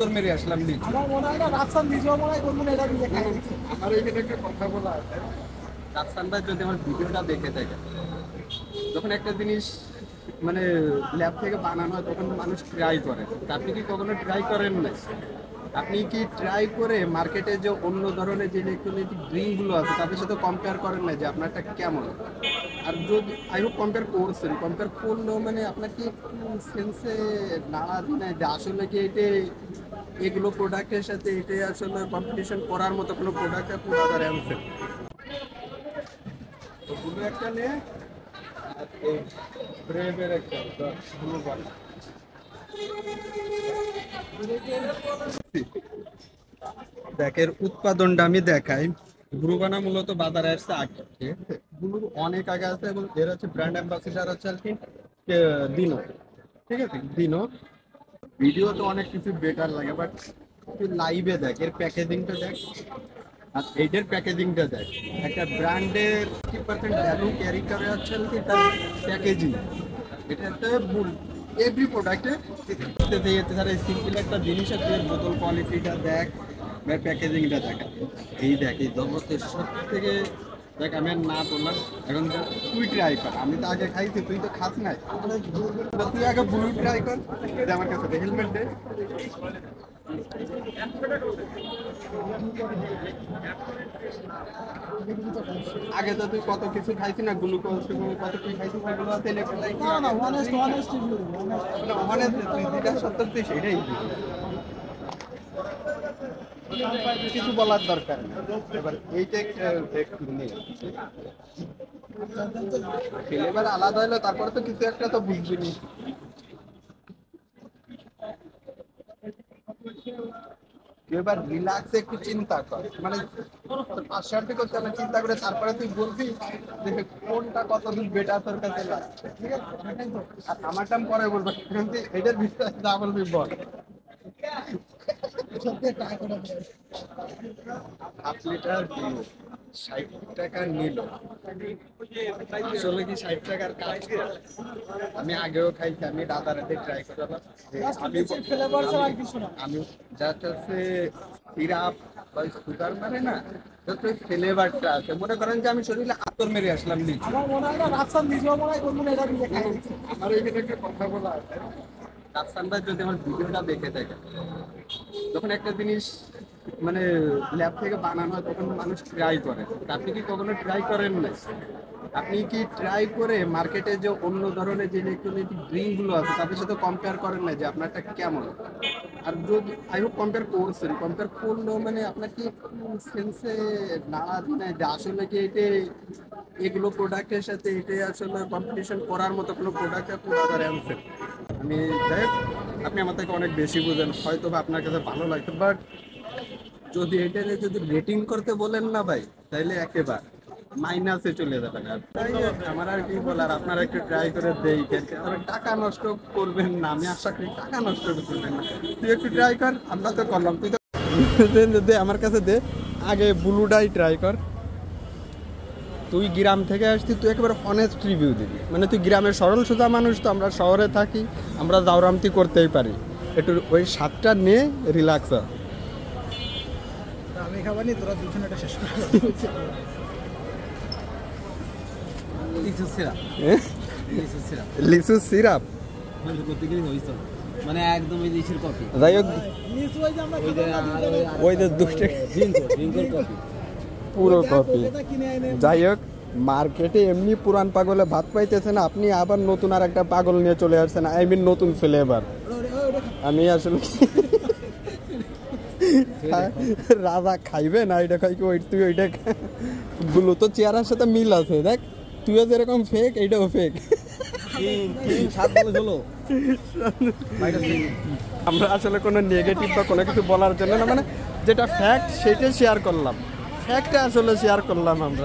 আতর মেরে আসলাম নিচে। আমার মনে হয় না রাফসান নিজেও মনে হয় কোনদিন এটা দিয়ে খাই দিচ্ছে। আমার এখানে একটা কথা বলা আছে, রাফসান ভাই যদি আমার ভিডিওটা দেখে থাকে, যখন একটা জিনিস মানে ল্যাব থেকে বানানো হয় তখন মানুষ ট্রাই করে। আপনি কি কখনো ট্রাই করেন না? আপনি কি ট্রাই করে মার্কেটে যে অন্য ধরনের যে ইলেকট্রনিক ড্রিঙ্কগুলো আছে তাদের সাথে কম্পেয়ার করেন না যে আপনারটা কেমন? আর যদি আই হোপ কম্পেয়ার করছেন, কম্পেয়ার করলেও মানে আপনার কি সেন্সে নাড়া দিন যে আসলে কি এটা এগুলো প্রোডাক্টের সাথে এটাই আসলে কম্পিটিশন করার মতো কোনো প্রোডাক্ট আপনি বাজারে আনছেন? তো ব্লু একটা নিয়ে আর এই ব্রেভের একটা ব্লু বানা দেখের উৎপাদনটা আমি দেখাই। ব্রুবানা মূলত বাজারে আসছে আগে, ঠিক আছে? ব্লু অনেক আগে আছে এবং এর হচ্ছে ব্র্যান্ড অ্যাম্বাসিডার হচ্ছে আর কি দিনো, ঠিক আছে? দিনো ভিডিও তো অনেক কিছু বেটার লাগে, বাট তুই লাইভে দেখ, এর প্যাকেজিংটা দেখ আর এইটার প্যাকেজিংটা দেখ। একটা ব্র্যান্ডের 50% ভ্যালু ক্যারি করে হচ্ছে কি তার প্যাকেজিং। এটা একটা ভুল এভরি প্রোডাক্টে তারা সিম্পল একটা জিনিস আছে, এর বোতল কোয়ালিটিটা দেখ, প্যাকেজিংটা দেখ। এই দেখ এই জগতের সব থেকে দেখ, আমি আর না বললাম এখন তুই ট্রাই কর। আমি তো আগে খাইছি, তুই তো খাস নাই, তুই আগে ব্লু ট্রাই কর। আমার কাছে হেলমেট দে। আগে তো তুই কত কিছু খাইছি না, গ্লুকোজ কত কিছু খাইছি, সেগুলো আছে ইলেকট্রোলাইট। না না অনেস্ট রিভিউ অনেস্ট তুই যেটা সত্য তুই সেটাই কিছু বলার দরকার নেই। এবার এইটা একটু নেই, ফ্লেভার আলাদা হলো তারপরে তো কিছু একটা তো বুঝবিনি। এবার রিল্যাক্সে একটু চিন্তা কর, মানে পার্সিয়ালটি করতে হবে, চিন্তা করে তারপরে তুই বলবি যে কোনটা কতদূর বেটার তোর কাছে লাগছে, ঠিক আছে? আর আমারটা আমি পরে বলবো, কিন্তু এটার বিষয়ে যা বলবি বল। হাফ লিটার 60 টাকা নিল, আসলে কি 60 টাকার কাজ? আমি আগেও খাইছি, আমি রাতারাতি ট্রাই করলাম। আমি জাস্ট হচ্ছে সিরাপ বা সুগার মানে না, যত ফ্লেভারটা আছে, মনে করেন যে আমি শরীরে আতর মেরে আসলাম নিচে। আমার মনে হয় না রাফসান নিজেও মনে হয় কোনদিন এটা দিয়ে খাই দিচ্ছে। আমার এখানে একটা কথা বলা আছে, রাফসান ভাই যদি আমার ভিডিওটা দেখে থাকে, যখন একটা জিনিস মানে ল্যাব থেকে বানানো হয় তখন মানুষ ট্রাই করে। আপনি কি কখনো ট্রাই করেন না? আপনি কি ট্রাই করে মার্কেটে যে অন্য ধরনের যে ইলেকট্রনিক ড্রিঙ্কগুলো আছে তাদের সাথে কম্পেয়ার করেন না যে আপনারটা কেমন? আর যদি আই হোপ কম্পেয়ার করছেন, কম্পেয়ার করলেও মানে আপনার কি সেন্সে নাড়া দিন যে আসলে কি এটা এগুলো প্রোডাক্টের সাথে এটাই আসলে কম্পিটিশন করার মতো কোনো প্রোডাক্ট আপনি বাজারে আনছেন? আমি দেখ, আপনি আমার থেকে অনেক বেশি বুঝেন, হয়তো বা আপনার কাছে ভালো লাগতো, বাট যদি এটাকে যদি রেটিং করতে বলেন না ভাই, তাইলে একেবারে মাইনাসে চলে যাবেন। আর তাই আমার আর কি বলার, আপনারা একটু ট্রাই করে দেখেন, টাকা নষ্ট করবেন না, আমি আশা করি টাকা নষ্ট করবেন না। তুই একটু ট্রাই কর, আমরা তো করলাম, তুই তো দে আমার কাছে দে, আগে ব্লুটাই ট্রাই কর। তুই গ্রাম থেকে আসছিস, তুই একেবারে অনেস্ট রিভিউ দিবি, মানে তুই গ্রামের সরল সোজা মানুষ, তো আমরা শহরে থাকি, আমরা দাওরামতি করতেই পারি। একটু ওই স্বাদটা নিয়ে রিল্যাক্স হ। আমি খাবানি তোরা দুজন এটা শেষ করে লিচু সিরাপ মানে একদম ওই লিচুর কফি, যাই হোক ওই যে 2 টাকা কফি, পুরো কফি। যাই হোক, মার্কেটে এমনি পুরান পাগলে ভাত পাইতেছে না, আপনি আবার নতুন আর একটা পাগল নিয়ে চলে আসছেন, আই মিন নতুন ফ্লেভার। আমি আসলে রাজা খাইবে না এটা খাই কি, তুই ওইটা গুলো তো চেয়ারের সাথে মিল আছে, দেখ তুইও যেরকম ফেক এইটাও ফেক। আমরা আসলে কোনো নেগেটিভ বা কোনো কিছু বলার জন্য না, মানে যেটা ফ্যাক্ট সেটাই শেয়ার করলাম, ফ্যাক্টটা আসলে শেয়ার করলাম আমরা।